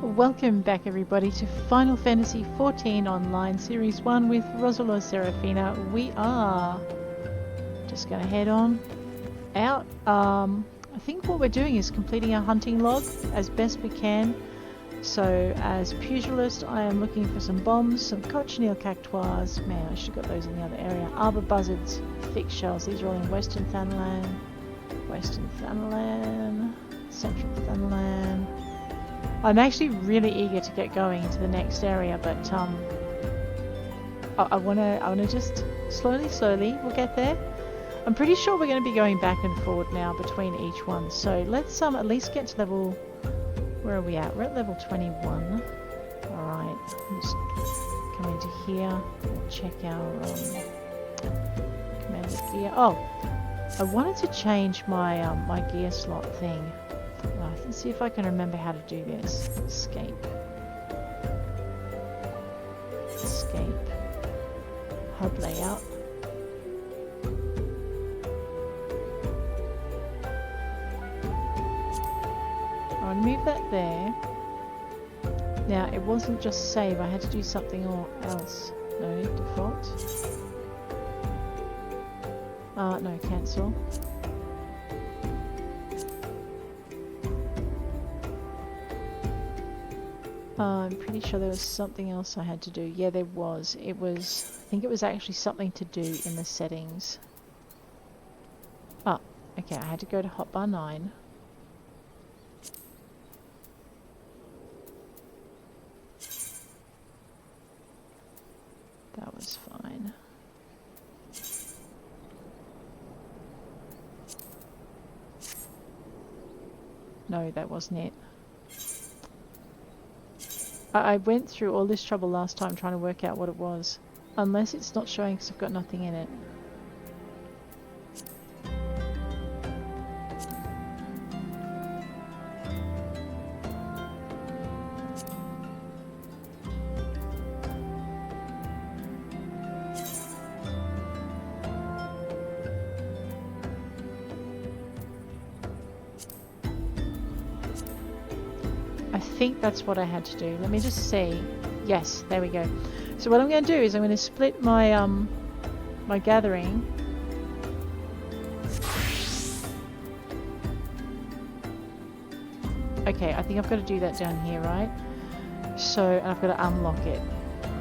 Welcome back everybody to Final Fantasy XIV Online Series 1 with Rosalore Serafina. We are just going to head on out. I think what we're doing is completing our hunting log as best we can. So as Pugilist, I am looking for some bombs, some cochineal cactuars. Man, I should have got those in the other area. Arbor buzzards, thick shells. These are all in Western Thanalan, Central Thanalan. I'm actually really eager to get going into the next area, but I wanna just slowly we'll get there. I'm pretty sure we're going to be going back and forward now between each one. So let's at least get to level. Where are we at? We're at level 21. All right, I'm just come into here. We'll check our commander gear. Oh, I wanted to change my my gear slot thing. Let's see if I can remember how to do this. Escape. Hub layout. I'll move that there. Now, it wasn't just save. I had to do something else. No, default. No, cancel. I'm pretty sure there was something else I had to do. Yeah, there was. I think it was actually something to do in the settings. Oh, okay, I had to go to hotbar 9. That was fine. No, that wasn't it. I went through all this trouble last time trying to work out what it was. Unless it's not showing because I've got nothing in it. I think that's what I had to do. Let me just see. Yes, there we go. So what I'm going to do is I'm going to split my my gathering. Okay, I think I've got to do that down here, right? So I've got to unlock it.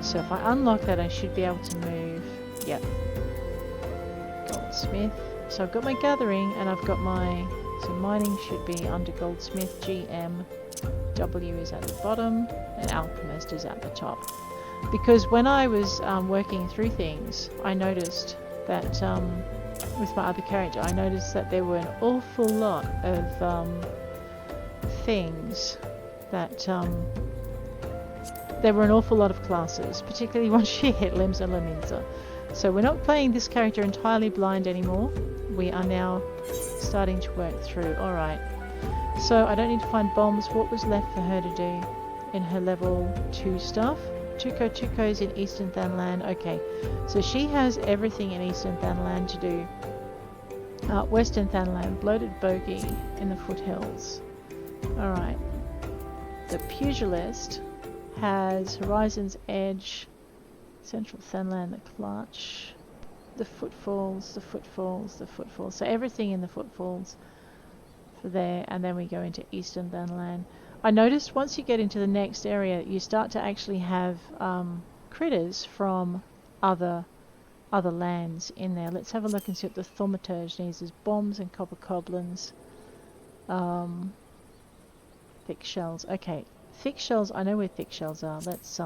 So if I unlock that, I should be able to move. Yep. Goldsmith. So I've got my gathering, and I've got my. So mining should be under Goldsmith. GM. W is at the bottom and Alchemist is at the top. Because when I was working through things, I noticed that with my other character, I noticed that there were an awful lot of things that there were an awful lot of classes, particularly once you hit Limsa Laminza. So we're not playing this character entirely blind anymore. We are now starting to work through. Alright. So I don't need to find bombs. What was left for her to do in her level 2 stuff? Tuco's in Eastern Thanalan. Okay, so she has everything in Eastern Thanalan to do. Western Thanalan, Bloated Bogey in the foothills. Alright. The Pugilist has Horizon's Edge, Central Thanalan, the Clutch, the Footfalls. So everything in the Footfalls. There, and then we go into Eastern Thanalan. I noticed once you get into the next area, you start to actually have critters from other lands in there. Let's have a look and see what the thaumaturge needs. There's bombs and copper goblins. Thick shells. Okay, thick shells. I know where thick shells are. Let's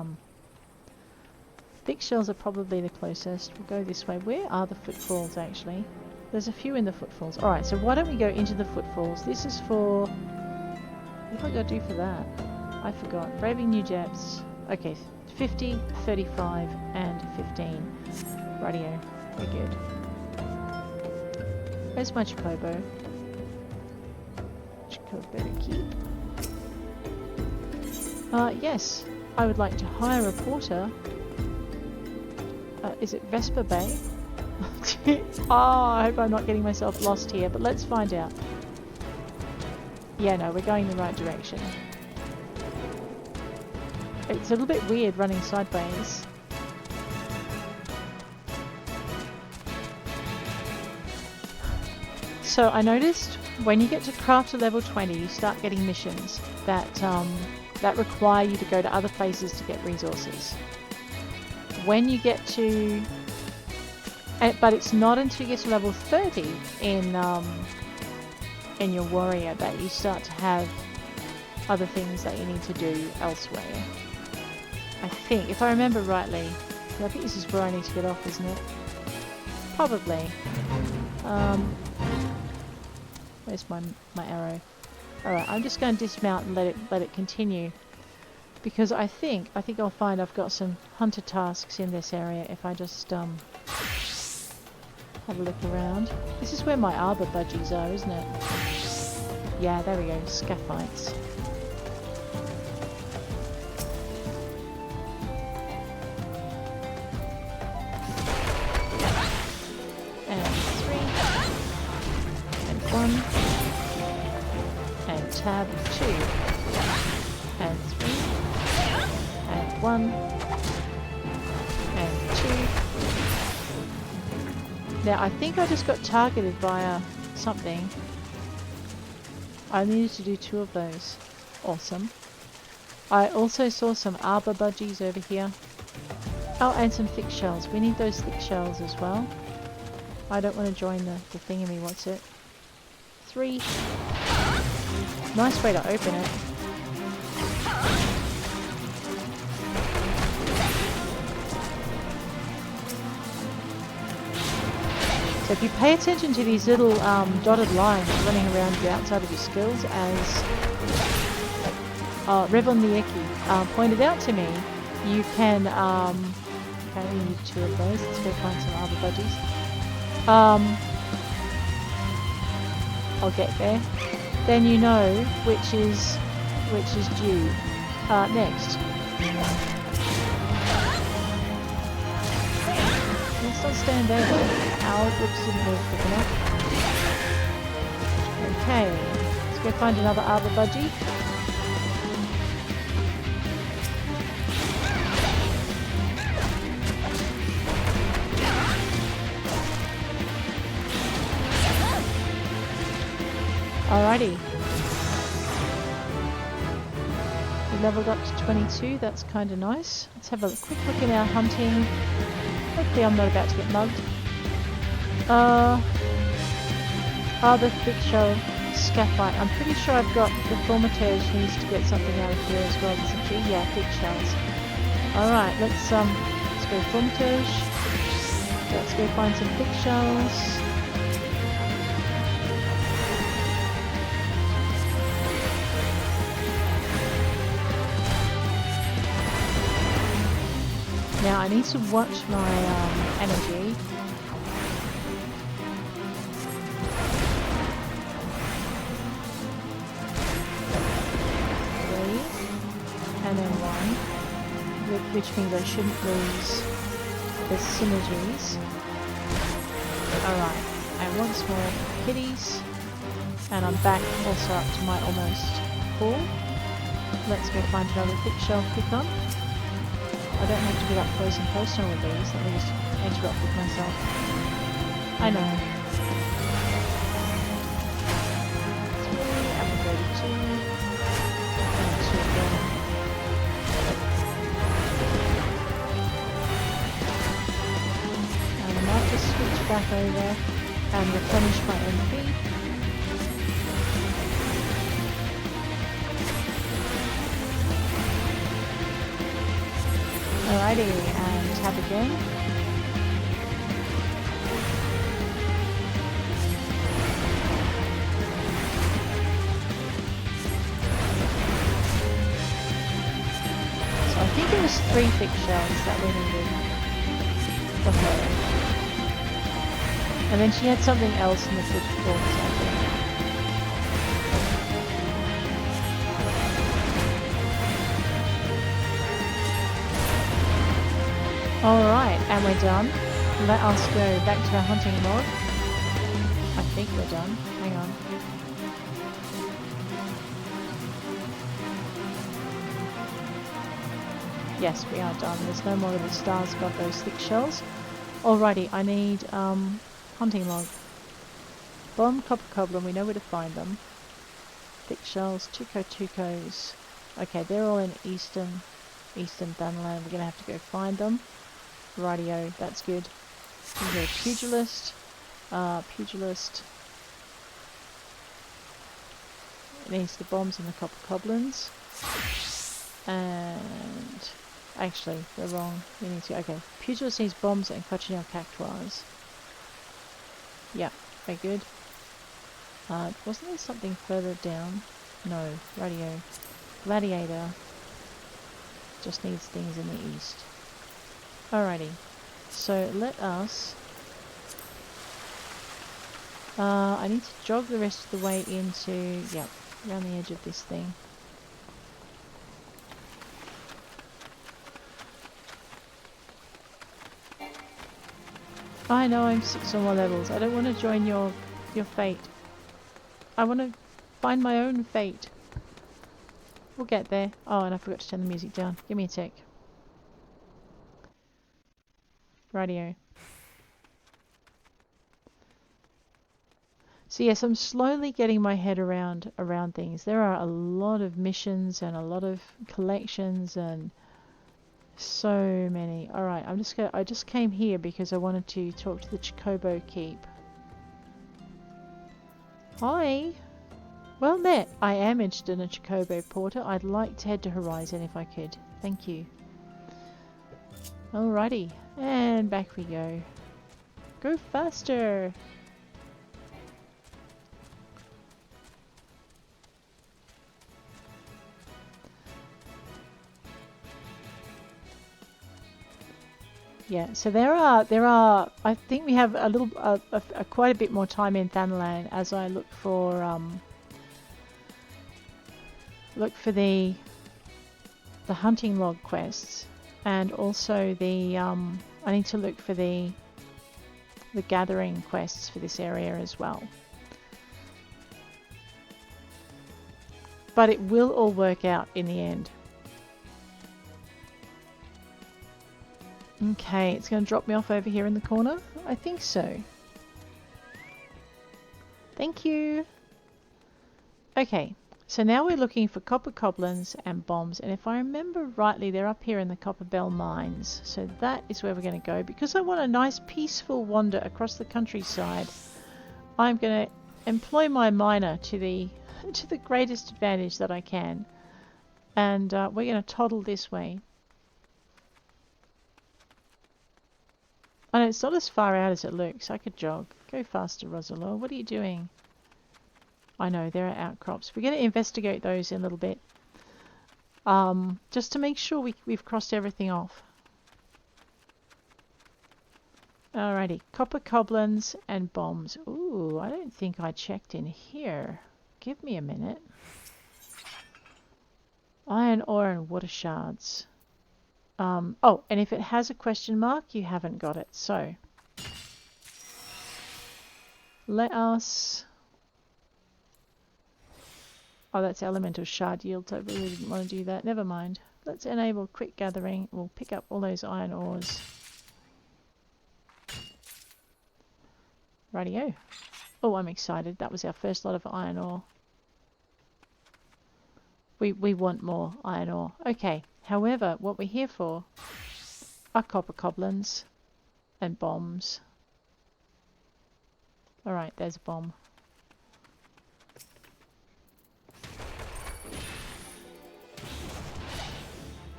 thick shells are probably the closest. We'll go this way. Where are the footfalls actually? There's a few in the footfalls. Alright, so why don't we go into the footfalls? This is for... What have I got to do for that? I forgot. Braving New Depths. Okay, 50, 35, and 15. Rightio. We're good. Where's my Chocobo? Chocobo keep. Yes. I would like to hire a porter. Is it Vesper Bay? Oh, I hope I'm not getting myself lost here, but let's find out. Yeah, no, we're going the right direction. It's a little bit weird running sideways. So I noticed when you get to crafter level 20, you start getting missions that that require you to go to other places to get resources. When you get to, but it's not until you get to level 30 in your warrior that you start to have other things that you need to do elsewhere. I think, if I remember rightly, I think this is where I need to get off, isn't it? Probably. Where's my arrow? Alright, I'm just going to dismount and let it continue. Because I think I'll find I've got some hunter tasks in this area if I just have a look around. This is where my arbor budgies are, isn't it? Yeah, there we go, scaphites. And 3. And 1. And tab 2. And 3. And 1. And 2. Now I think I just got targeted via something. I needed to do 2 of those. Awesome. I also saw some arbor budgies over here. Oh, and some thick shells. We need those thick shells as well. I don't want to join the thingamy, what's it? 3. Nice way to open it. So if you pay attention to these little dotted lines running around the outside of your skills, as Revon the Eki pointed out to me, you can, okay, we need 2 of those, let's go find some other budgies. I'll get there. Then you know which is due next. Let's not stand there though. Ow, whoops, didn't move quick enough. Okay, let's go find another arbor budgie. Alrighty. We leveled up to 22, that's kind of nice. Let's have a quick look at our hunting. Hopefully I'm not about to get mugged. The thick shell scaphite. I'm pretty sure I've got the formatage needs to get something out of here as well, doesn't she? Yeah, thick shells. Alright, let's go formatage. Let's go find some thick shells. Now I need to watch my energy. 3, and then 1, which means I shouldn't lose the synergies. Alright, and once more kitties, and I'm back also up to my almost full. Let's go find another thick shell pick up. I don't have to get up close and personal with these, let me just interrupt with myself. I know. 3, and 32, and 2 again. And I might just switch back over and replenish my MP. Alrighty, and tab again. So I think it was 3 thick shells that we needed for her. And then she had something else in the fridge for us, I think. Alright, and we're done. Let us go back to our hunting log. I think we're done. Hang on. Yes, we are done. There's no more little stars above those thick shells. Alrighty, I need hunting log. Bomb, copper cobbler, we know where to find them. Thick shells, tucos. Okay, they're all in Eastern Thanalan. We're gonna have to go find them. Rightio, that's good. We go Pugilist. Pugilist. It needs the bombs and the copper goblins. And actually, they're wrong. We need to. Okay, Pugilist needs bombs and cochineal cactuars. Yeah, very good. Wasn't there something further down? No, radio. Gladiator just needs things in the east. Alrighty, so let us... I need to jog the rest of the way into... Yep, around the edge of this thing. I know I'm 6 or more levels. I don't want to join your fate. I want to find my own fate. We'll get there. Oh, and I forgot to turn the music down. Give me a sec. Radio. So yes, I'm slowly getting my head around things. There are a lot of missions and a lot of collections and so many. All right, I just came here because I wanted to talk to the Chocobo Keep. Hi. Well met. I am interested in a Chocobo Porter. I'd like to head to Horizon if I could. Thank you. Alrighty. And back we go. Go faster. Yeah, so there are. I think we have a little, quite a bit more time in Thanalan as I look for the hunting log quests, and also the I need to look for the gathering quests for this area as well. But it will all work out in the end. Okay, it's going to drop me off over here in the corner. I think so. Thank you. Okay, so now we're looking for copper goblins and bombs, and if I remember rightly, they're up here in the Copper Bell mines. So that is where we're going to go. Because I want a nice peaceful wander across the countryside, I'm going to employ my miner to the greatest advantage that I can. And we're going to toddle this way. I know it's not as far out as it looks. I could jog. Go faster, Rosalore. What are you doing? I know, there are outcrops. We're going to investigate those in a little bit. Just to make sure we've crossed everything off. Alrighty. Copper goblins and bombs. Ooh, I don't think I checked in here. Give me a minute. Iron ore and water shards. Oh, and if it has a question mark, you haven't got it. So, let us... Oh, that's elemental shard yield. I really didn't want to do that. Never mind. Let's enable quick gathering. We'll pick up all those iron ores. Rightio. Oh, I'm excited. That was our first lot of iron ore. We want more iron ore. Okay. However, what we're here for are copper goblins and bombs. Alright, there's a bomb.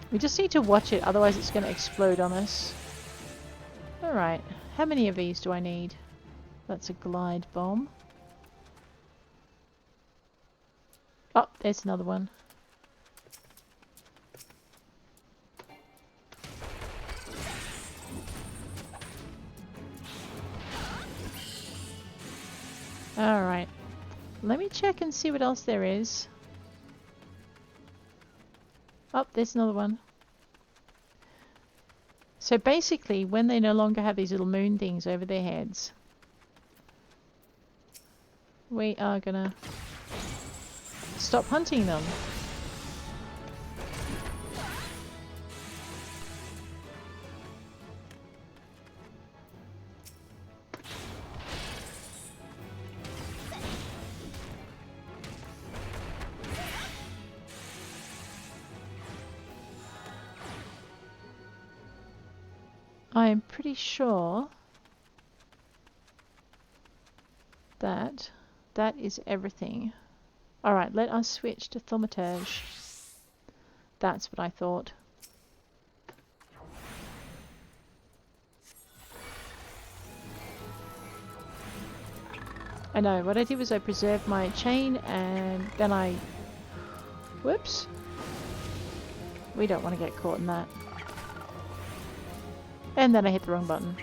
We just need to watch it, otherwise it's going to explode on us. Alright, how many of these do I need? That's a glide bomb. Oh, there's another one. Alright, let me check and see what else there is. Oh, there's another one. So basically, when they no longer have these little moon things over their heads, we are gonna stop hunting them. I'm pretty sure that that is everything. Alright, let us switch to thaumaturge. That's what I thought. I know, what I did was I preserved my chain and then I... Whoops. We don't want to get caught in that. And then I hit the wrong button.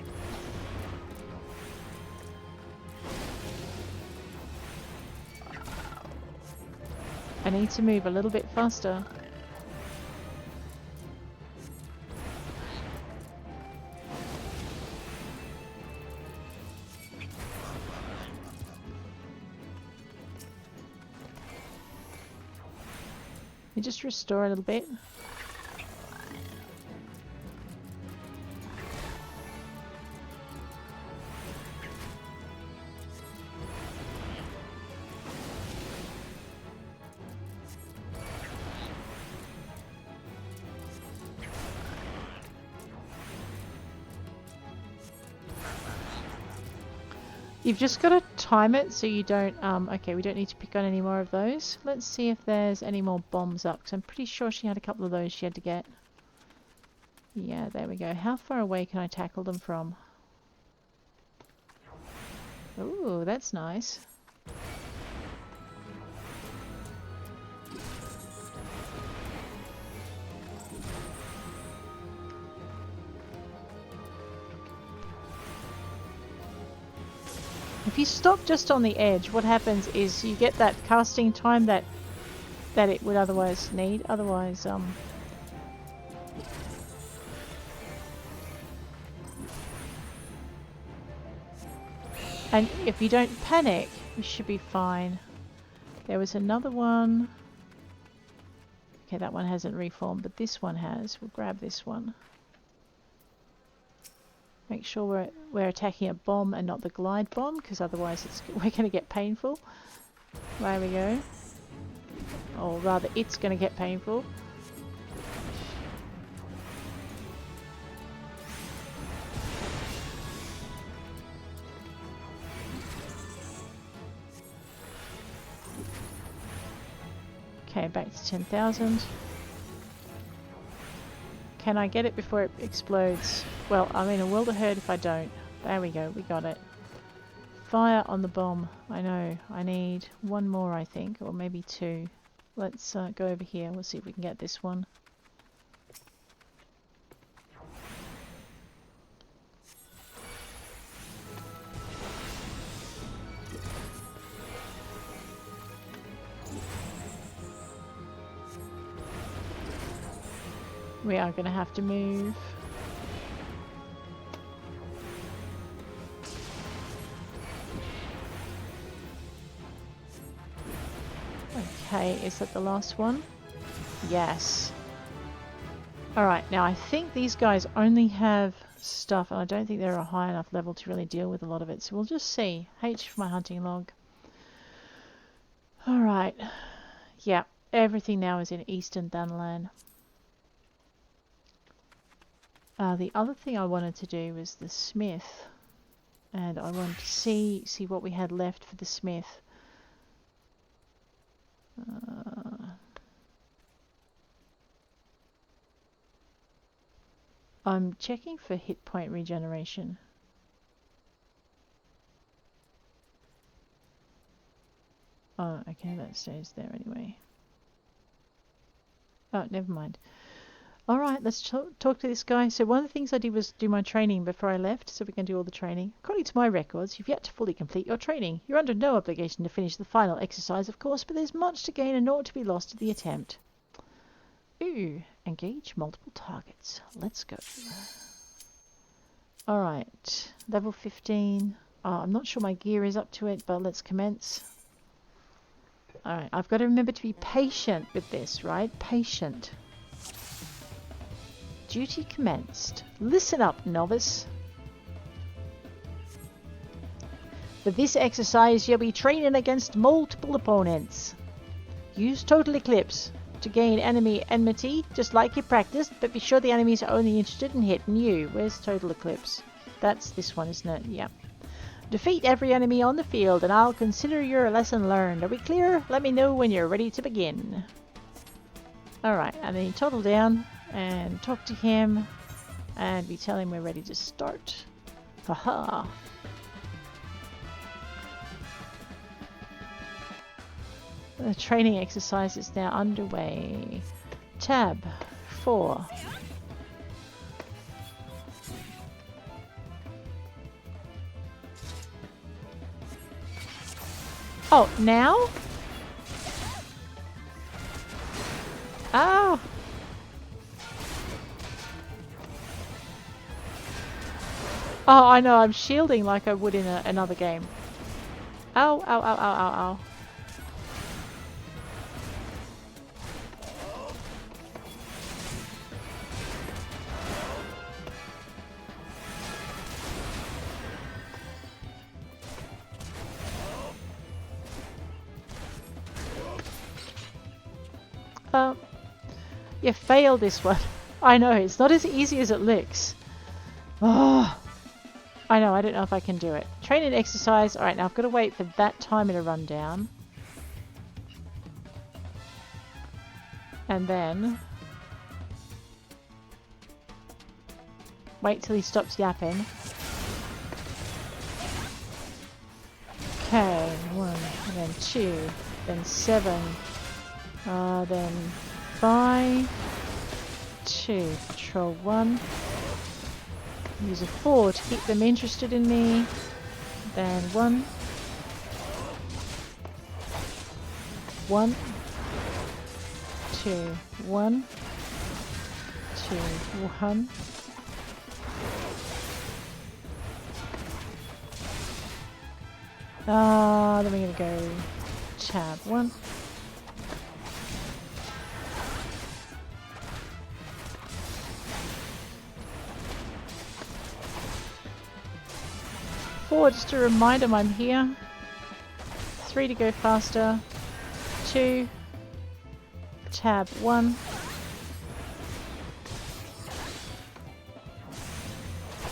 I need to move a little bit faster. You just restore a little bit. You've just got to time it so you don't, okay, we don't need to pick on any more of those. Let's see if there's any more bombs up, because I'm pretty sure she had a couple of those she had to get. Yeah, there we go. How far away can I tackle them from? Ooh, that's nice. If you stop just on the edge, what happens is you get that casting time that it would otherwise need. Otherwise, and if you don't panic, you should be fine. There was another one. Okay, that one hasn't reformed, but this one has. We'll grab this one. Make sure we're attacking a bomb and not the glide bomb, because otherwise we're going to get painful. There we go. Or rather, it's going to get painful. Okay, back to 10,000. Can I get it before it explodes? Well, I'm in a world of hurt if I don't. There we go, we got it. Fire on the bomb. I know, I need one more I think, or maybe two. Let's go over here, we'll see if we can get this one. We are going to have to move. Okay, is that the last one? Yes. Alright, now I think these guys only have stuff, and I don't think they're a high enough level to really deal with a lot of it, so we'll just see. H for my hunting log. Alright. Yeah, everything now is in Eastern Thanalan. The other thing I wanted to do was the smith, and I wanted to see what we had left for the smith. I'm checking for hit point regeneration. Oh, okay, that stays there anyway. Oh, never mind. Alright, let's talk to this guy. So one of the things I did was do my training before I left, so we can do all the training. According to my records, you've yet to fully complete your training. You're under no obligation to finish the final exercise, of course, but there's much to gain and naught to be lost to the attempt. Ooh, engage multiple targets. Let's go. Alright, level 15. I'm not sure my gear is up to it, but let's commence. Alright, I've got to remember to be patient with this, right? Patient. Duty commenced. Listen up, novice. For this exercise, you'll be training against multiple opponents. Use Total Eclipse to gain enemy enmity, just like you practiced, but be sure the enemies are only interested in hitting you. Where's Total Eclipse? That's this one, isn't it? Yeah. Defeat every enemy on the field, and I'll consider your lesson learned. Are we clear? Let me know when you're ready to begin. Alright, and then you total down and talk to him, and we tell him we're ready to start. Haha! The training exercise is now underway. Tab 4. Oh, now? Oh! Oh, I know, I'm shielding like I would in another game. Ow, ow, ow, ow, ow, ow. You failed this one. I know, it's not as easy as it looks. Oh, I know, I don't know if I can do it. Training exercise. Alright, now I've got to wait for that timer to run down. And then wait till he stops yapping. Okay, 1, and then 2, then 7, then 5, 2, control 1, use a 4 to keep them interested in me, then 1, 1, 2, 1, 2, 1. Then we're going to go tab 1. Just to remind him I'm here. 3 to go faster. 2. Tab 1.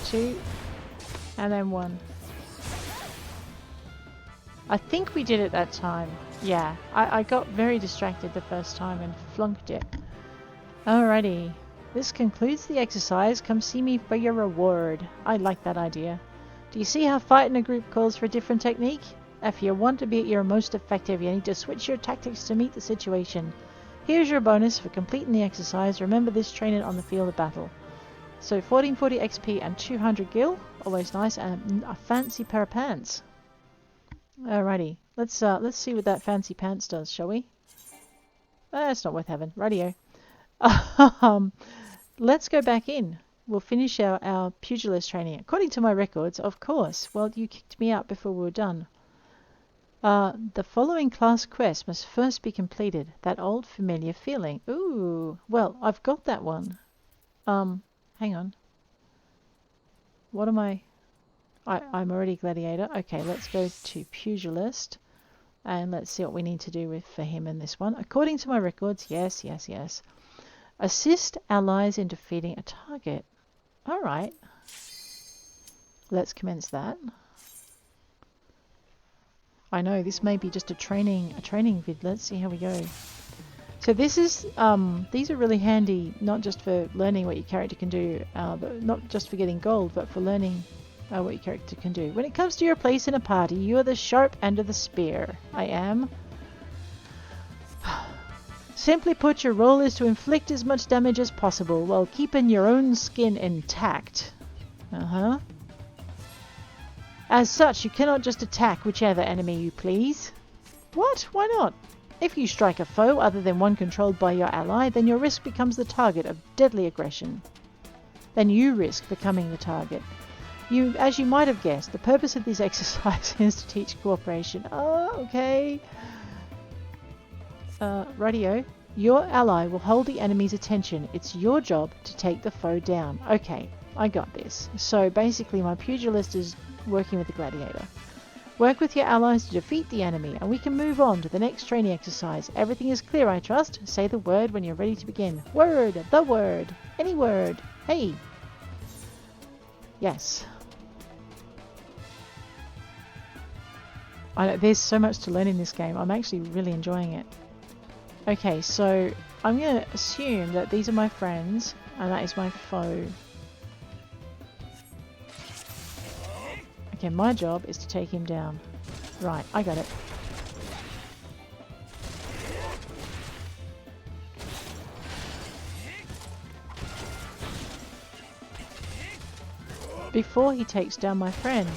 2. And then 1. I think we did it that time. Yeah, I got very distracted the first time and flunked it. Alrighty. This concludes the exercise. Come see me for your reward. I like that idea. Do you see how fighting a group calls for a different technique? If you want to be at your most effective, you need to switch your tactics to meet the situation. Here's your bonus for completing the exercise. Remember this training on the field of battle. So 1440 XP and 200 gil, always nice, and a fancy pair of pants. Alrighty, let's see what that fancy pants does, shall we? It's not worth having. Radio. Let's go back in. We'll finish our pugilist training. According to my records, of course. Well, you kicked me out before we were done. The following class quest must first be completed. That old familiar feeling. Ooh, well, I've got that one. Hang on. What am I? I'm already gladiator. Okay, let's go to pugilist. And let's see what we need to do for him in this one. According to my records, yes. Assist allies in defeating a target. Alright. Let's commence that. I know, this may be just a training vid. Let's see how we go. So this is, these are really handy, not just for learning what your character can do, but not just for getting gold, but for learning what your character can do. When it comes to your place in a party, you are the sharp end of the spear. I am. Simply put, your role is to inflict as much damage as possible while keeping your own skin intact. As such, you cannot just attack whichever enemy you please. What? Why not? If you strike a foe other than one controlled by your ally, then your risk becomes the target of deadly aggression. Then you risk becoming the target. As you might have guessed, the purpose of this exercise is to teach cooperation. Oh, okay. Radio. Your ally will hold the enemy's attention. It's your job to take the foe down. Okay, I got this. So basically my pugilist is working with the gladiator. Work with your allies to defeat the enemy, and we can move on to the next training exercise. Everything is clear, I trust. Say the word when you're ready to begin. Word! The word! Any word! Hey! Yes. There's so much to learn in this game. I'm actually really enjoying it. Okay, so I'm going to assume that these are my friends, and that is my foe. Okay, my job is to take him down. Right, I got it. Before he takes down my friend.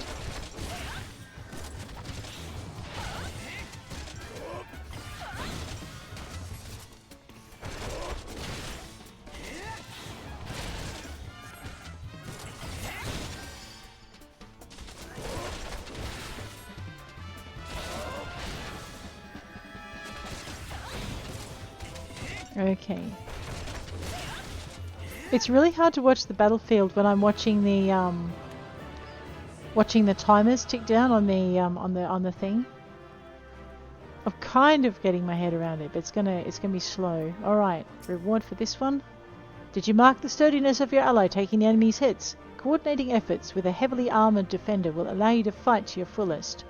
Okay. It's really hard to watch the battlefield when I'm watching the timers tick down on the thing. I'm kind of getting my head around it, but it's gonna be slow. All right, reward for this one. Did you mark the sturdiness of your ally taking the enemy's hits? Coordinating efforts with a heavily armored defender will allow you to fight to your fullest.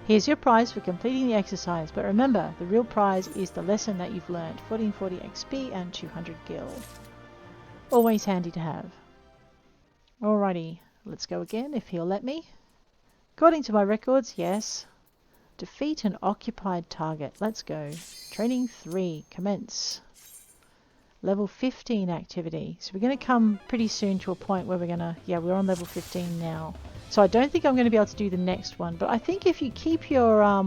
Here's your prize for completing the exercise, but remember, the real prize is the lesson that you've learned. 1440 XP and 200 gil. Always handy to have. Alrighty, let's go again if he'll let me. According to my records, yes. Defeat an occupied target. Let's go. Training 3, commence. Level 15 activity. So we're going to come pretty soon to a point where we're going to... Yeah, we're on level 15 now. So I don't think I'm going to be able to do the next one. But I think if you keep your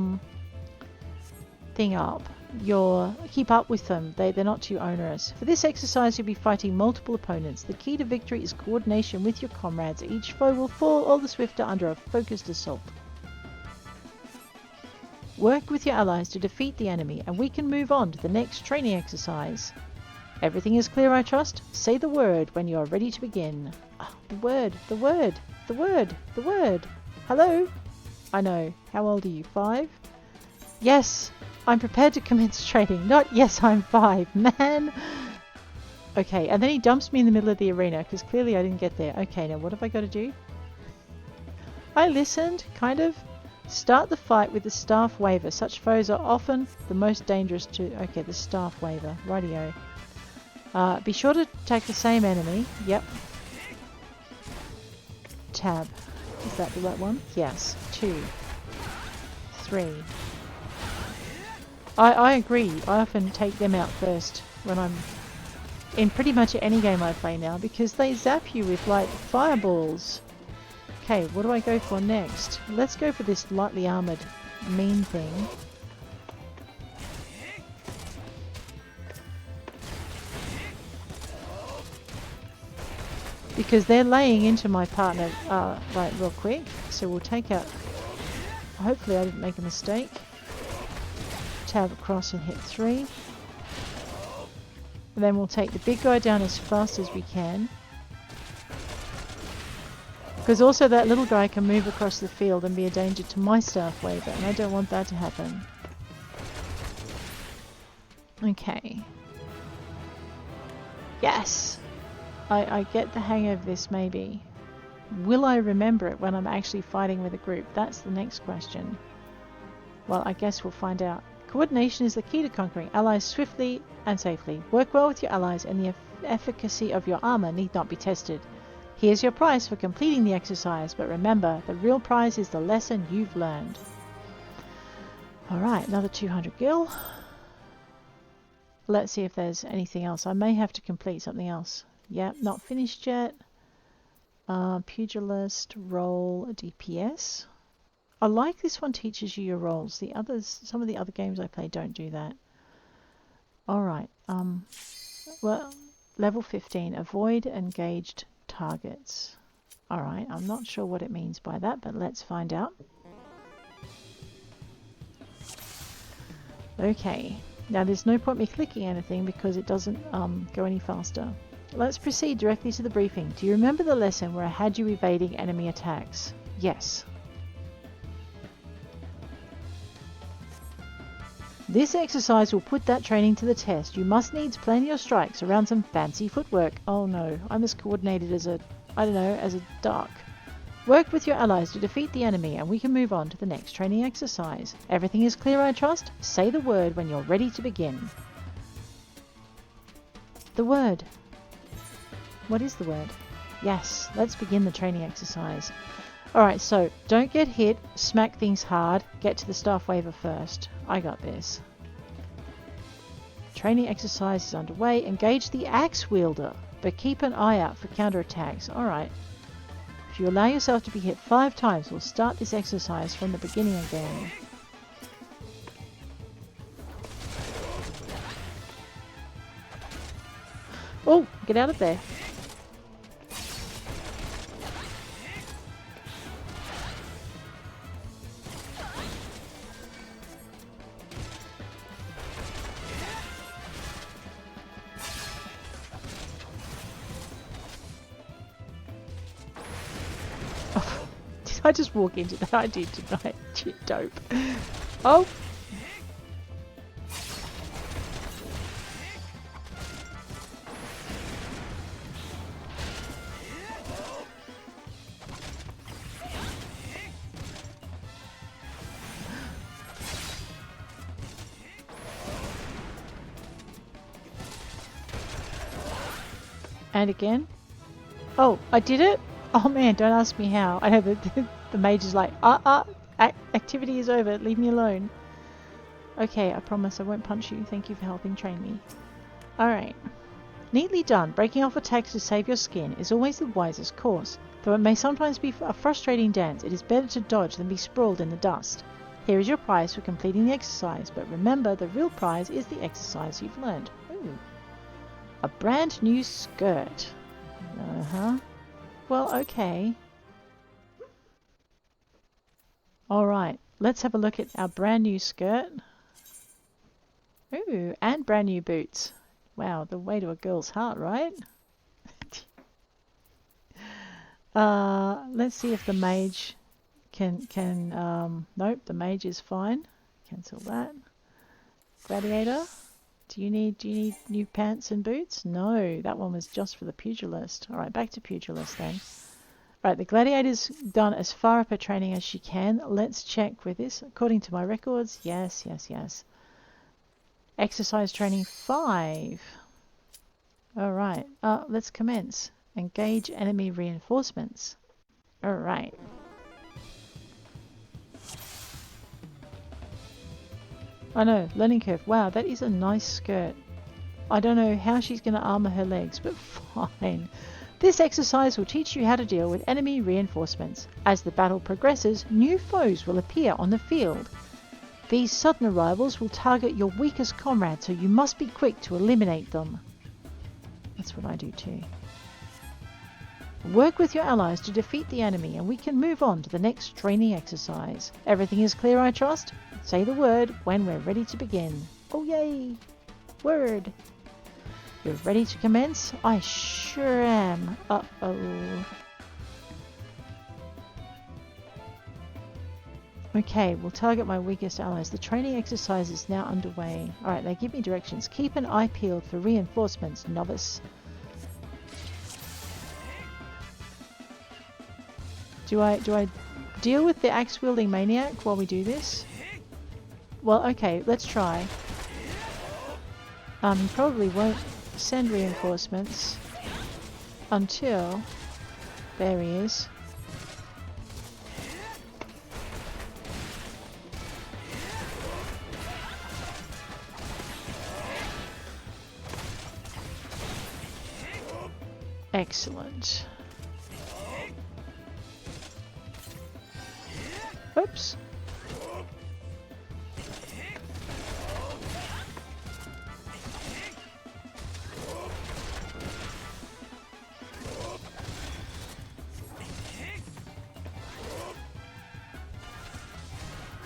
thing up, keep up with them. They're not too onerous. For this exercise, you'll be fighting multiple opponents. The key to victory is coordination with your comrades. Each foe will fall all the swifter under a focused assault. Work with your allies to defeat the enemy, and we can move on to the next training exercise. Everything is clear, I trust? Say the word when you are ready to begin. Oh, the word, the word, the word, the word. Hello? I know. How old are you? 5? Yes, I'm prepared to commence training. Not yes, I'm 5. Man. Okay, and then he dumps me in the middle of the arena because clearly I didn't get there. Okay, now what have I got to do? I listened, kind of. Start the fight with the staff waver. Such foes are often the most dangerous to... Okay, the staff waver. Rightio. Be sure to attack the same enemy. Yep. Tab. Is that the right one? Yes. 2. 3. I agree. I often take them out first when I'm in pretty much any game I play now because they zap you with like fireballs. Okay, what do I go for next? Let's go for this lightly armoured mean thing. Because they're laying into my partner like real quick. So we'll take out... Hopefully I didn't make a mistake. Tab across and hit 3. And then we'll take the big guy down as fast as we can. Because also that little guy can move across the field and be a danger to my staff waver, and I don't want that to happen. Okay. Yes! I get the hang of this, maybe. Will I remember it when I'm actually fighting with a group? That's the next question. Well, I guess we'll find out. Coordination is the key to conquering allies swiftly and safely. Work well with your allies, and the efficacy of your armor need not be tested. Here's your prize for completing the exercise, but remember, the real prize is the lesson you've learned. Alright, another 200 gil. Let's see if there's anything else. I may have to complete something else. Yep, not finished yet. Pugilist, roll, DPS. I like this one teaches you your roles. The others, some of the other games I play don't do that. Alright, well, level 15, avoid engaged targets. Alright, I'm not sure what it means by that, but let's find out. Okay, now there's no point me clicking anything because it doesn't go any faster. Let's proceed directly to the briefing. Do you remember the lesson where I had you evading enemy attacks? Yes. This exercise will put that training to the test. You must needs plan your strikes around some fancy footwork. Oh no, I'm as coordinated as a, I don't know, as a duck. Work with your allies to defeat the enemy and we can move on to the next training exercise. Everything is clear, I trust? Say the word when you're ready to begin. The word. What is the word? Yes, let's begin the training exercise. Alright, so don't get hit, smack things hard, get to the staff waver first. I got this. Training exercise is underway. Engage the axe wielder, but keep an eye out for counterattacks. Alright. If you allow yourself to be hit 5 times, we'll start this exercise from the beginning again. Oh, get out of there. I just walk into that. I did tonight. Dope. Oh. And again. Oh, I did it? Oh man, don't ask me how. I know the mage is like, activity is over, leave me alone. Okay, I promise I won't punch you. Thank you for helping train me. Alright. Neatly done. Breaking off attacks to save your skin is always the wisest course. Though it may sometimes be a frustrating dance, it is better to dodge than be sprawled in the dust. Here is your prize for completing the exercise, but remember the real prize is the exercise you've learned. Ooh. A brand new skirt. Uh-huh. Well, okay. Alright, let's have a look at our brand new skirt. Ooh, and brand new boots. Wow, the way to a girl's heart, right? Let's see if the mage can nope, the mage is fine. Cancel that. Gladiator. Do you need new pants and boots? No, that one was just for the pugilist. Alright, back to pugilist then. Right, the gladiator's done as far up her training as she can. Let's check with this. According to my records, yes. Exercise training 5. Alright, let's commence. Engage enemy reinforcements. Alright. I know, learning curve. Wow, that is a nice skirt. I don't know how she's going to armor her legs, but fine. This exercise will teach you how to deal with enemy reinforcements. As the battle progresses, new foes will appear on the field. These sudden arrivals will target your weakest comrade, so you must be quick to eliminate them. That's what I do too. Work with your allies to defeat the enemy and we can move on to the next training exercise. Everything is clear, I trust? Say the word when we're ready to begin. Oh yay! Word! You're ready to commence? I sure am. Uh-oh. Okay, we'll target my weakest allies. The training exercise is now underway. Alright, they give me directions. Keep an eye peeled for reinforcements, novice. Do I deal with the axe-wielding maniac while we do this? Well, okay, let's try. He probably won't send reinforcements until... There he is. Excellent. Oops.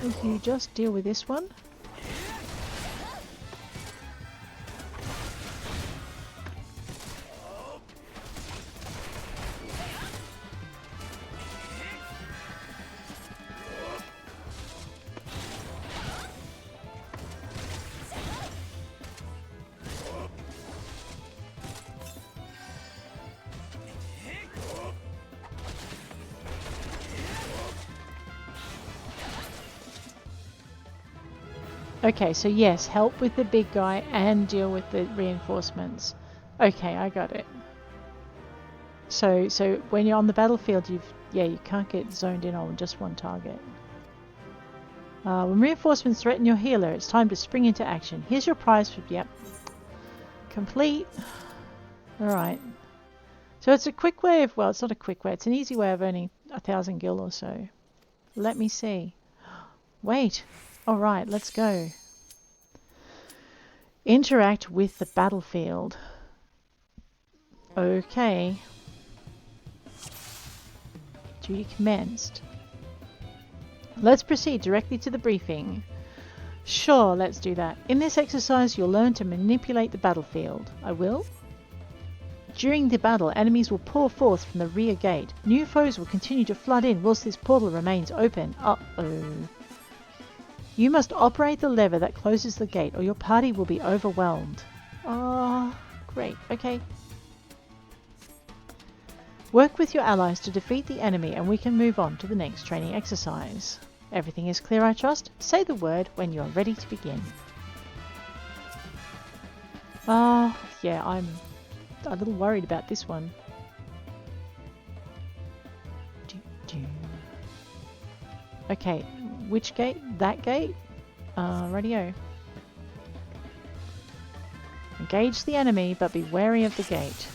If you just deal with this one. Okay, so yes, help with the big guy and deal with the reinforcements. Okay, I got it. So when you're on the battlefield, you can't get zoned in on just one target. When reinforcements threaten your healer, it's time to spring into action. Here's your prize for complete. Alright. So it's a quick way of, well, it's not a quick way, it's an easy way of earning 1,000 gil or so. Let me see. Wait. Alright, let's go. Interact with the battlefield. Okay. Duty commenced. Let's proceed directly to the briefing. Sure, let's do that. In this exercise, you'll learn to manipulate the battlefield. I will? During the battle, enemies will pour forth from the rear gate. New foes will continue to flood in whilst this portal remains open. Uh-oh. You must operate the lever that closes the gate or your party will be overwhelmed. Oh, great. Okay. Work with your allies to defeat the enemy and we can move on to the next training exercise. Everything is clear, I trust? Say the word when you are ready to begin. Yeah, I'm a little worried about this one. Okay, which gate? That gate? Radio. Engage the enemy, but be wary of the gate.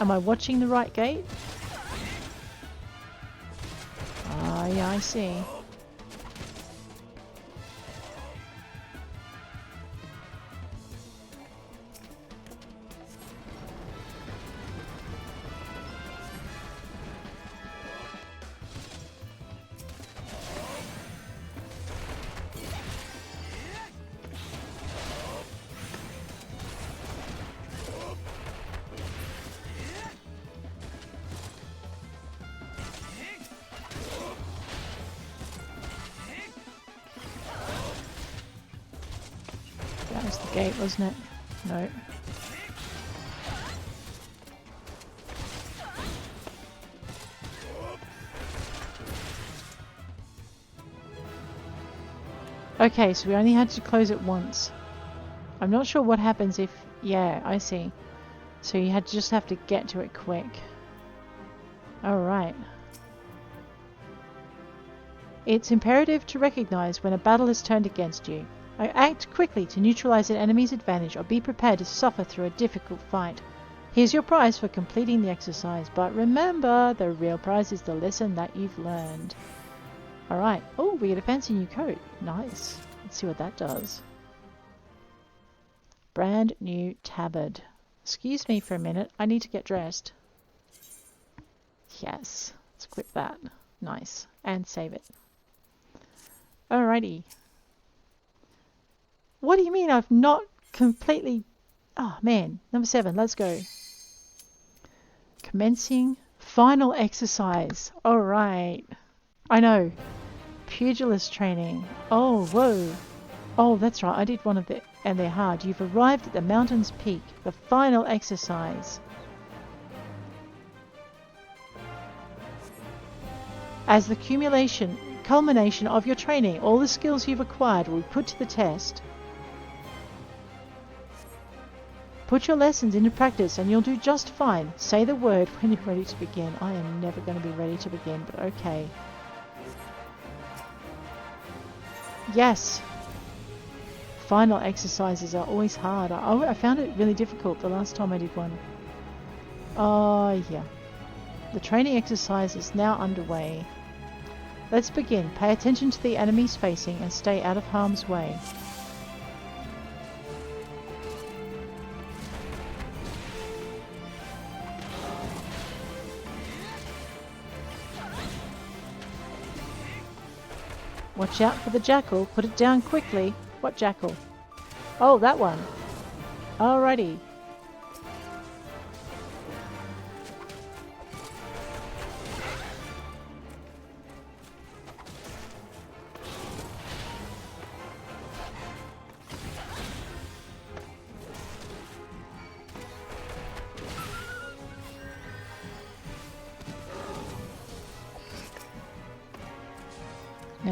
Am I watching the right gate? Ah, yeah, I see. That was the gate, wasn't it? No. Okay, so we only had to close it once. I'm not sure what happens if... Yeah, I see. So you just have to get to it quick. Alright. It's imperative to recognize when a battle is turned against you. Act quickly to neutralize an enemy's advantage or be prepared to suffer through a difficult fight. Here's your prize for completing the exercise, but remember, the real prize is the lesson that you've learned. Alright. Oh, we get a fancy new coat. Nice. Let's see what that does. Brand new tabard. Excuse me for a minute. I need to get dressed. Yes. Let's equip that. Nice. And save it. Alrighty. What do you mean I've not completely... Oh, man. Number 7. Let's go. Commencing final exercise. Alright. I know. Pugilist training. Oh, whoa. Oh, that's right. I did one of the... And they're hard. You've arrived at the mountain's peak. The final exercise. As the culmination of your training, all the skills you've acquired will be put to the test. Put your lessons into practice and you'll do just fine. Say the word when you're ready to begin. I am never going to be ready to begin, but okay. Yes. Final exercises are always hard. I found it really difficult the last time I did one. Oh, yeah. The training exercise is now underway. Let's begin. Pay attention to the enemies facing and stay out of harm's way. Watch out for the jackal. Put it down quickly. What jackal? Oh, that one. Alrighty.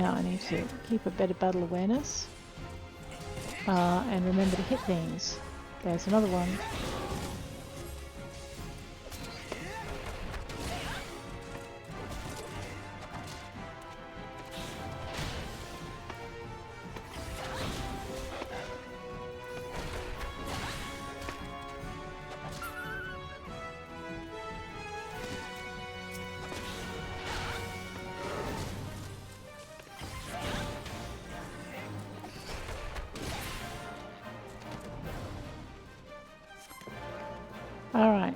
Now I need to keep a better battle awareness. And remember to hit things. There's another one. Alright.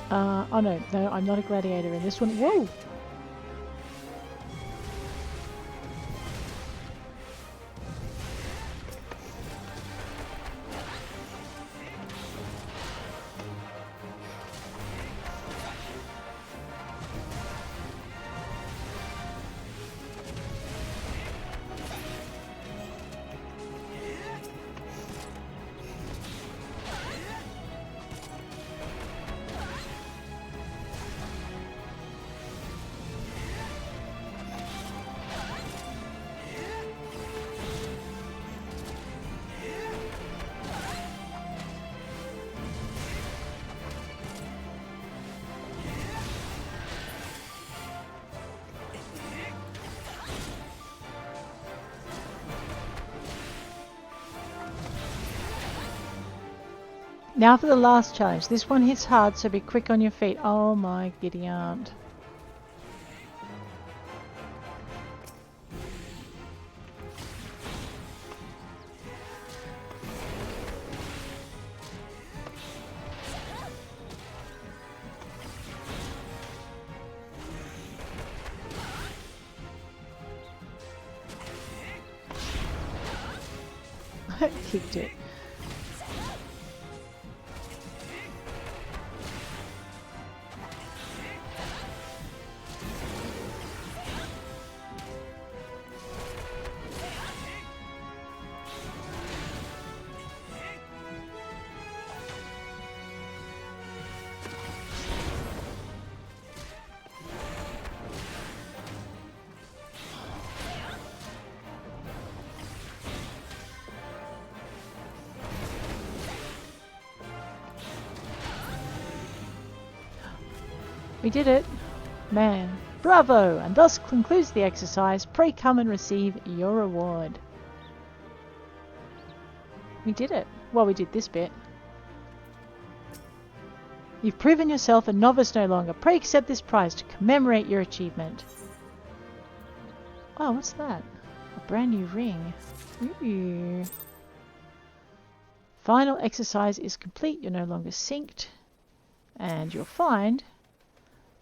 Oh no, I'm not a gladiator in this one. Whoa! Now for the last challenge. This one hits hard, so be quick on your feet. Oh my giddy aunt. I kicked it. We did it! Man, bravo! And thus concludes the exercise. Pray come and receive your reward. We did it. Well, we did this bit. You've proven yourself a novice no longer. Pray accept this prize to commemorate your achievement. Oh, what's that? A brand new ring. Ooh. Final exercise is complete. You're no longer synced. And you'll find...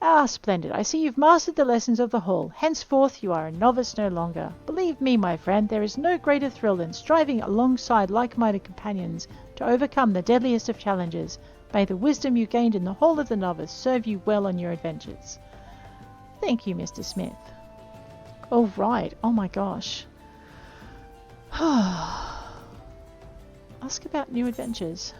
Ah, splendid. I see you've mastered the lessons of the hall. Henceforth you are a novice no longer. Believe me, my friend, there is no greater thrill than striving alongside like-minded companions to overcome the deadliest of challenges. May the wisdom you gained in the Hall of the Novice serve you well on your adventures. Thank you, Mr. Smith. All right. Oh my gosh. Ask about new adventures.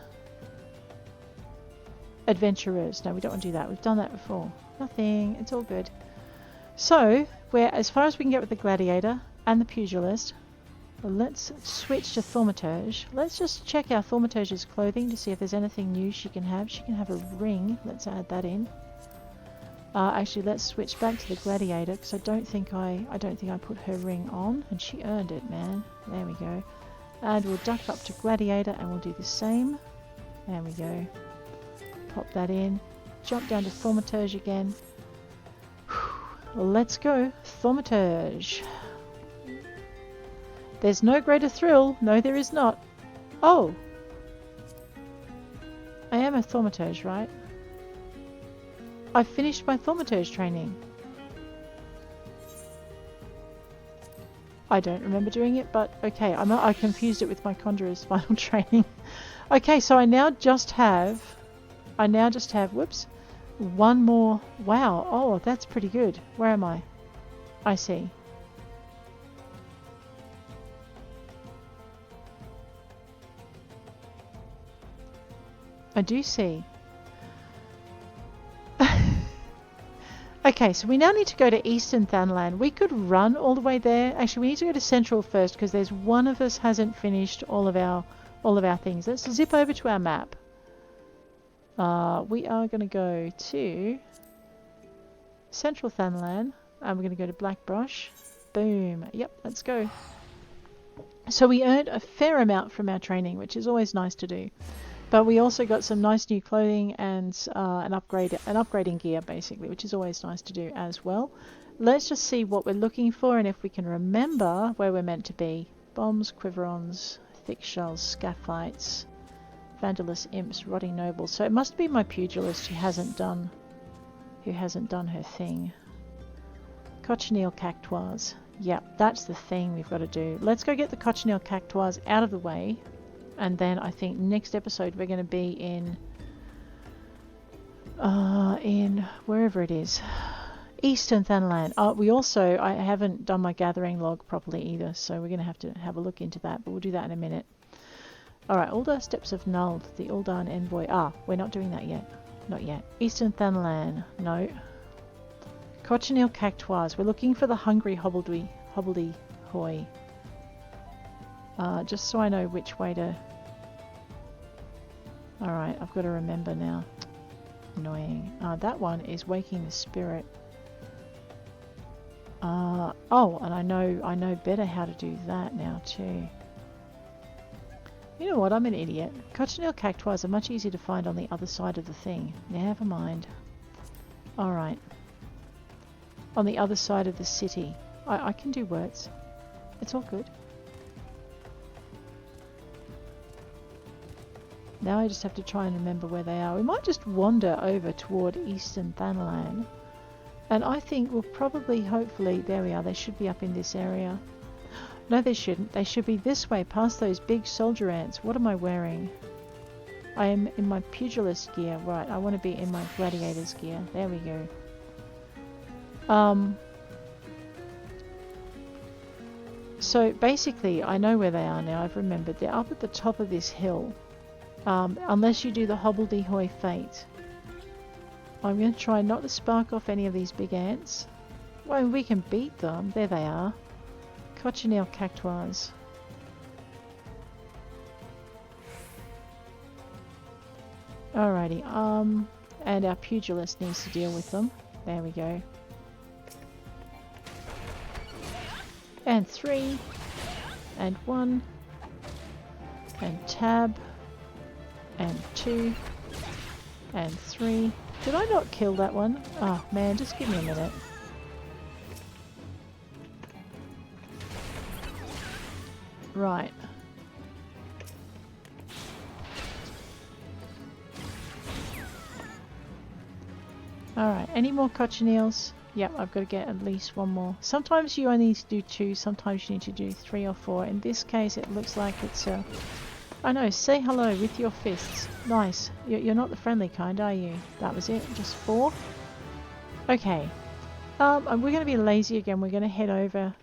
Adventurers. No, we don't want to do that. We've done that before. Nothing. It's all good. So, we're as far as we can get with the gladiator and the pugilist. Let's switch to thaumaturge. Let's just check our thaumaturge's clothing to see if there's anything new she can have. She can have a ring. Let's add that in. Actually, let's switch back to the gladiator because I don't think I put her ring on, and she earned it, man. There we go. And we'll duck up to gladiator and we'll do the same. There we go. Pop that in. Jump down to thaumaturge again. Let's go. Thaumaturge. There's no greater thrill. No, there is not. Oh. I am a thaumaturge, right? I've finished my thaumaturge training. I don't remember doing it, but okay. I confused it with my conjurer's final training. Okay, so I now just have, whoops, one more. Wow. Oh, that's pretty good. Where am I? I see. I do see. Okay, so we now need to go to Eastern Thanalan. We could run all the way there. Actually, we need to go to Central first because there's one of us hasn't finished all of our things. Let's zip over to our map. We are going to go to Central Thanalan, and we're going to go to Blackbrush. Boom. Yep, let's go. So we earned a fair amount from our training, which is always nice to do. But we also got some nice new clothing and an upgrading gear, basically, which is always nice to do as well. Let's just see what we're looking for and if we can remember where we're meant to be. Bombs, quiverons, thick shells, scaphites, vandalous imps, rotting nobles. So it must be my pugilist who hasn't done her thing. Cochineal cactuars. Yep, that's the thing we've got to do. Let's go get the cochineal cactuars out of the way. And then I think next episode we're going to be in wherever it is, Eastern Thanalan. I haven't done my gathering log properly either, so we're going to have a look into that, but we'll do that in a minute. Alright, Uldar Steps of Null, the Uldan Envoy. We're not doing that yet. Not yet. Eastern Thanalan. No. Cochineal cactuars. We're looking for the hungry hobbledehoy. Just so I know which way to... Alright, I've got to remember now. Annoying. That one is Waking the Spirit. Oh, and I know better how to do that now too. You know what, I'm an idiot. Cochineal cactuars are much easier to find on the other side of the thing. Never mind. Alright. On the other side of the city. I can do words. It's all good. Now I just have to try and remember where they are. We might just wander over toward Eastern Thanalan. And I think we'll probably, hopefully, there we are. They should be up in this area. No, they shouldn't. They should be this way, past those big soldier ants. What am I wearing? I am in my pugilist gear. Right, I want to be in my gladiator's gear. There we go. So basically, I know where they are now. I've remembered. They're up at the top of this hill. Unless you do the hobbledehoy fate. I'm going to try not to spark off any of these big ants. Well, we can beat them. There they are. Cochineal cactuars. Alrighty, and our pugilist needs to deal with them. There we go. And 3. And 1. And tab. And 2. And 3. Did I not kill that one? Oh man, just give me a minute. Right. Alright, any more cochineals? Yep, I've got to get at least one more. Sometimes you only need to do 2, sometimes you need to do 3 or 4. In this case it looks like it's I know, say hello with your fists. Nice. You're not the friendly kind, are you? That was it? Just 4? Okay. And we're going to be lazy again. We're going to head over...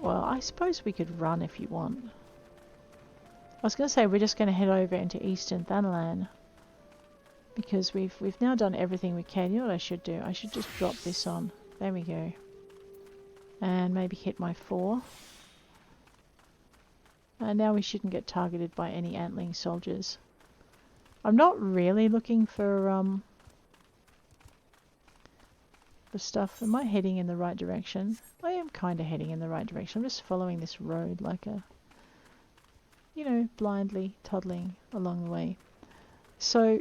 Well, I suppose we could run if you want. I was going to say we're just going to head over into Eastern Thanalan. Because we've now done everything we can. You know what I should do? I should just drop this on. There we go. And maybe hit my 4. And now we shouldn't get targeted by any antling soldiers. I'm not really looking for the stuff. Am I heading in the right direction? I am kind of heading in the right direction. I'm just following this road like a, you know, blindly toddling along the way. So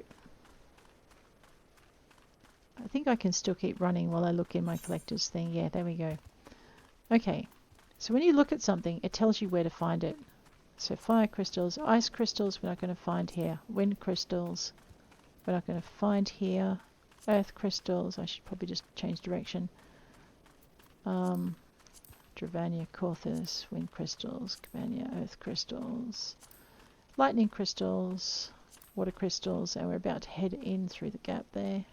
I think I can still keep running while I look in my collector's thing. Yeah, there we go. Okay, so when you look at something, it tells you where to find it. So fire crystals, ice crystals, we're not going to find here. Wind crystals, we're not going to find here. Earth crystals, I should probably just change direction. Dravania, Corthus, wind crystals, Cabania, earth crystals, lightning crystals, water crystals, and we're about to head in through the gap there.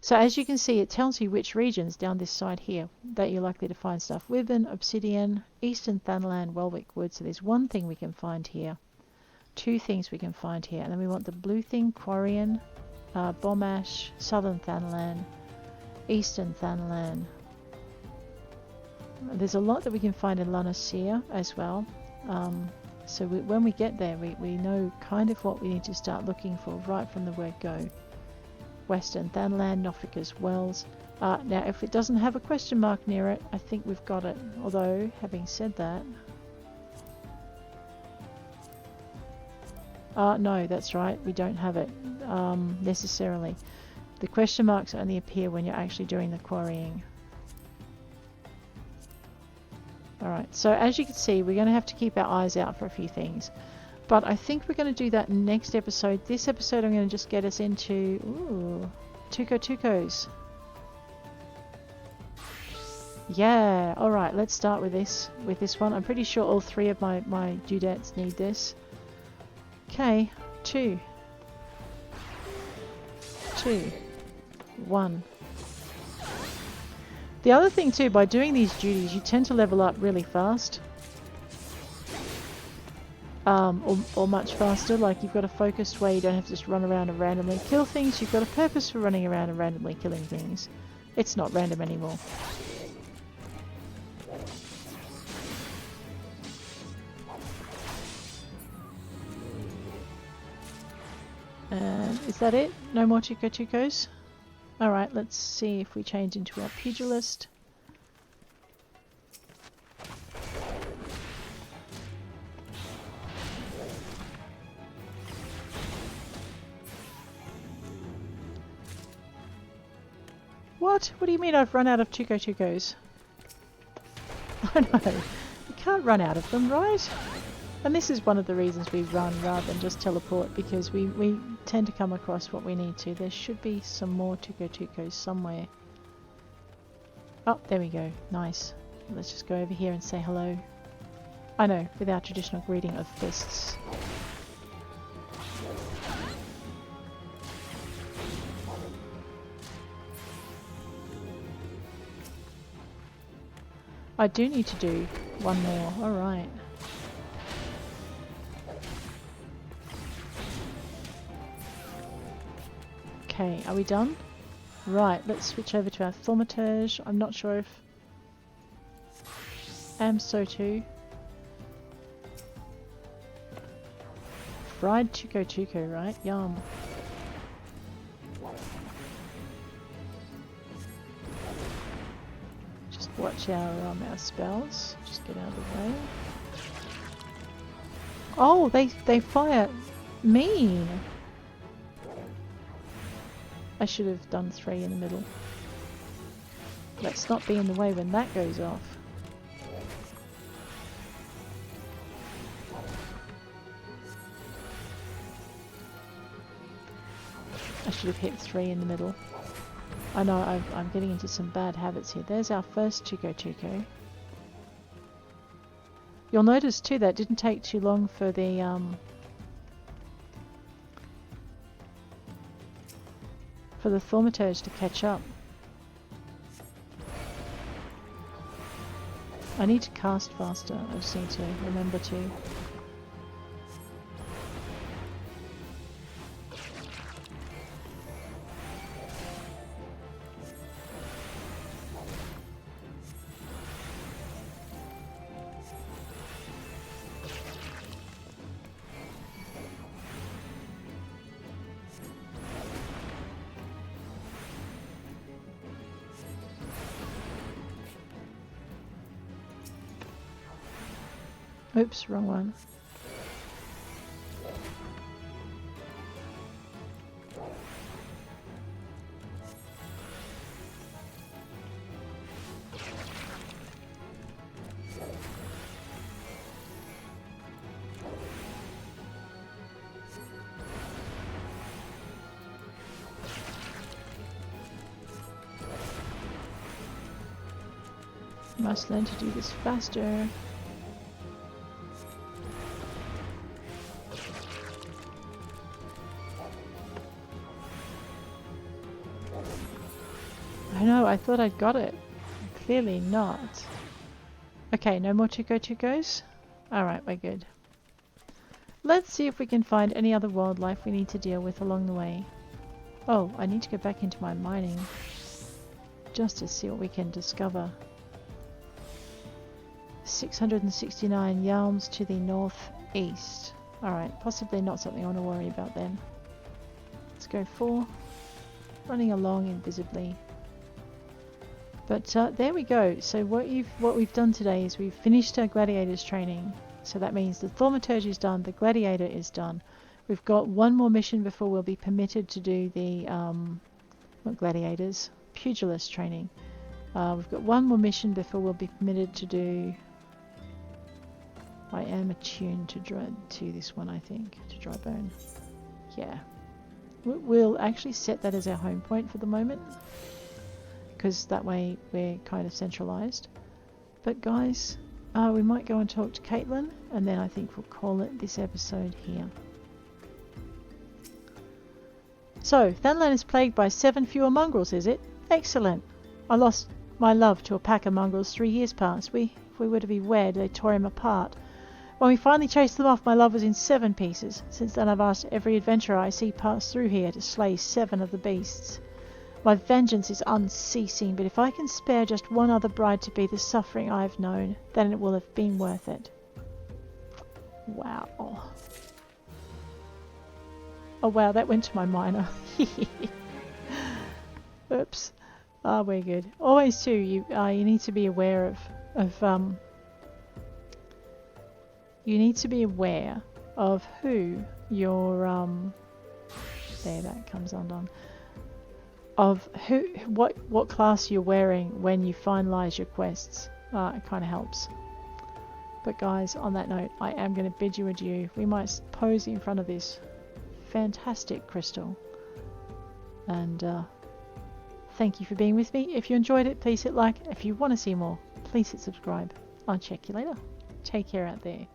So as you can see, it tells you which regions down this side here that you're likely to find stuff. Wyvern, Obsidian, Eastern Thanalan, Welwick Wood. So there's 1 thing we can find here. 2 things we can find here. And then we want the blue thing, Quarian, Bomb Ash, Southern Thanalan, Eastern Thanalan. There's a lot that we can find in Lanasea as well. So when we get there, we know kind of what we need to start looking for right from the word go. Western Thanalan, Nofika's Wells. Now, if it doesn't have a question mark near it, I think we've got it. Although, having said that... no, that's right, we don't have it necessarily. The question marks only appear when you're actually doing the quarrying. Alright, so as you can see, we're going to have to keep our eyes out for a few things. But I think we're going to do that next episode. This episode I'm going to just get us into... Ooh, Tukos. Yeah, alright, let's start with this one. I'm pretty sure all three of my dudettes need this. Okay, 2, 1. The other thing too, by doing these duties, you tend to level up really fast. Or much faster, like you've got a focused way, you don't have to just run around and randomly kill things, you've got a purpose for running around and randomly killing things. It's not random anymore. Is that it? No more Tukos? Alright, let's see if we change into our Pugilist. What? What do you mean I've run out of Tukos? Oh no, you can't run out of them, right? And this is one of the reasons we run rather than just teleport, because we tend to come across what we need to. There should be some more Tukos somewhere. Oh, there we go. Nice. Let's just go over here and say hello. I know, with our traditional greeting of fists. I do need to do one more. Alright. Okay, are we done? Right, let's switch over to our thaumaturge. I'm not sure if... am so too. Fried Tuko, right? Yum. Just watch our spells. Just get out of the way. Oh, they fire mean. I should have done 3 in the middle. Let's not be in the way when that goes off. I should have hit 3 in the middle. I know I'm getting into some bad habits here. There's our first Tuko. You'll notice too that didn't take too long for the thaumaturge to catch up. I need to cast faster. I just need to remember to. Oops, wrong one. Must learn to do this faster. I know, I thought I'd got it. Clearly not. Okay, no more Tukos? Alright, we're good. Let's see if we can find any other wildlife we need to deal with along the way. Oh, I need to go back into my mining. just to see what we can discover. 669 yalms to the northeast. Alright, possibly not something I want to worry about then. Let's go 4. Running along invisibly. But there we go. So what we've done today is we've finished our gladiators training. So that means the thaumaturgy is done, the gladiator is done. We've got one more mission before we'll be permitted to do the not gladiators, pugilist training. We've got one more mission before we'll be permitted to do. I am attuned to this one, I think, to dry bone. Yeah, we'll actually set that as our home point for the moment, because that way we're kind of centralized. But guys, we might go and talk to Caitlin, and then I think we'll call it this episode here. So, Thanalan is plagued by 7 fewer mongrels, is it? Excellent. I lost my love to a pack of mongrels 3 years past. If we were to be wed, they tore him apart. When we finally chased them off, my love was in 7 pieces. Since then I've asked every adventurer I see pass through here to slay 7 of the beasts. My vengeance is unceasing, but if I can spare just one other bride to be the suffering I have known, then it will have been worth it. Wow. Oh wow, that went to my minor. Oops. We're good. Always too, you need to be aware of you need to be aware of who your there, that comes undone. Of what class you're wearing when you finalize your quests. It kind of helps. But guys, on that note, I am going to bid you adieu. We might pose in front of this fantastic crystal. And thank you for being with me. If you enjoyed it, please hit like. If you want to see more, please hit subscribe. I'll check you later. Take care out there.